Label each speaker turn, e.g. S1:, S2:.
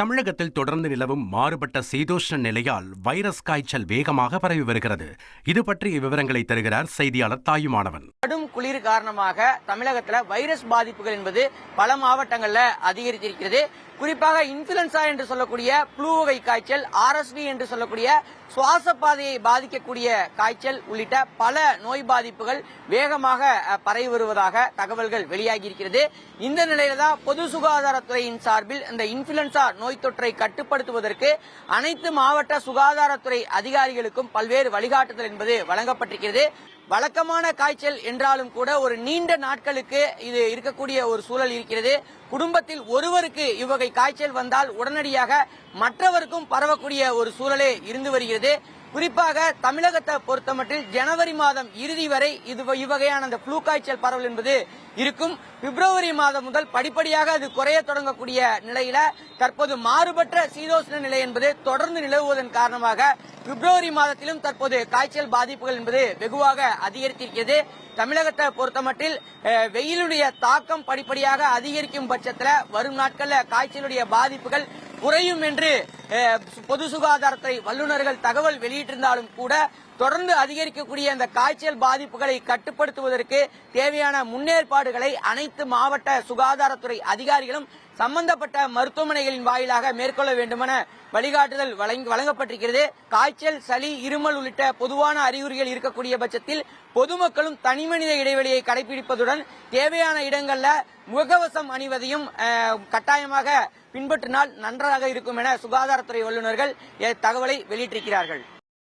S1: தமிழகத்தில் தொடர்ந்து நிலவும் மாறுபட்ட சீதோஷ்ண நிலையால் வைரஸ் காய்ச்சல் வேகமாக பரவி வருகிறது. இது பற்றிய விவரங்களை தருகிறார் செய்தியாளர் தாயுமானவன்.
S2: கடும் குளிர் காரணமாக தமிழகத்தில் வைரஸ் பாதிப்புகள் என்பது பல மாவட்டங்களில் அதிகரித்திருக்கிறது. குறிப்பாக இன்ஃபுளுன்சா என்று சொல்லக்கூடிய புளூ வகை காய்ச்சல், ஆர்எஸ்வி என்று சொல்லக்கூடிய சுவாச பாதையை பாதிக்கக்கூடிய காய்ச்சல் உள்ளிட்ட பல நோய் பாதிப்புகள் வேகமாக பரவி வருவதாக தகவல்கள் வெளியாகி இருக்கிறது. இந்த நிலையில தான் பொது சுகாதாரத்துறையின் சார்பில் இந்த இன்ஃபுளுன்சா நோய் தொற்றை கட்டுப்படுத்துவதற்கு அனைத்து மாவட்ட சுகாதாரத்துறை அதிகாரிகளுக்கும் பல்வேறு வழிகாட்டுதல் என்பது வழங்கப்பட்டிருக்கிறது. வழக்கமான காய்ச்சல் என்றாலும் கூட ஒரு நீண்ட நாட்களுக்கு இது இருக்கக்கூடிய ஒரு சூழல் இருக்கிறது. குடும்பத்தில் ஒருவருக்கு இவ்வகை காய்ச்சல் வந்தால் உடனடியாக மற்றவருக்கும் பரவக்கூடிய ஒரு சூழலே இருந்து வருகிறது. குறிப்பாக தமிழகத்தை பொறுத்தமட்டில் ஜனவரி மாதம் இறுதி வரை இவ்வகையான அந்த புளூ காய்ச்சல் பரவல் என்பது இருக்கும். பிப்ரவரி மாதம் முதல் படிப்படியாக அது குறைய தொடங்கக்கூடிய நிலையில தற்போது மாறுபட்ட சீதோஷ்ண நிலை என்பது தொடர்ந்து நிலவுவதன் காரணமாக பிப்ரவரி மாதத்திலும் தற்போது காய்ச்சல் பாதிப்புகள் என்பது வெகுவாக அதிகரித்திருக்கிறது. தமிழகத்தை பொறுத்தமட்டில் வெயிலுடைய தாக்கம் படிப்படியாக அதிகரிக்கும் பட்சத்தில் வரும் நாட்களில் காய்ச்சலுடைய பாதிப்புகள் குறையும் என்று பொது சுகாதாரத்துறை வல்லுநர்கள் தகவல் வெளியிட்டிருந்தாலும் கூட தொடர்ந்து அதிகரிக்கக்கூடிய அந்த காய்ச்சல் பாதிப்புகளை கட்டுப்படுத்துவதற்கு தேவையான முன்னேற்பாடுகளை அனைத்து மாவட்ட சுகாதாரத்துறை அதிகாரிகளும் சம்பந்தப்பட்ட மருத்துவமனைகளின் வாயிலாக மேற்கொள்ள வேண்டுமென வழிகாட்டுதல் வழங்கப்பட்டிருக்கிறது. காய்ச்சல், சளி, இருமல் உள்ளிட்ட பொதுவான அறிகுறிகள் இருக்கக்கூடிய பட்சத்தில் பொதுமக்களும் தனிமனித இடைவெளியை கடைபிடிப்பதுடன் தேவையான இடங்களில் முகக்கவசம் அணிவதையும் கட்டாயமாக பின்பற்றினால் நன்றாக இருக்கும் என சுகாதாரத்துறை வல்லுநர்கள் தகவலை வெளியிட்டிருக்கிறார்கள்.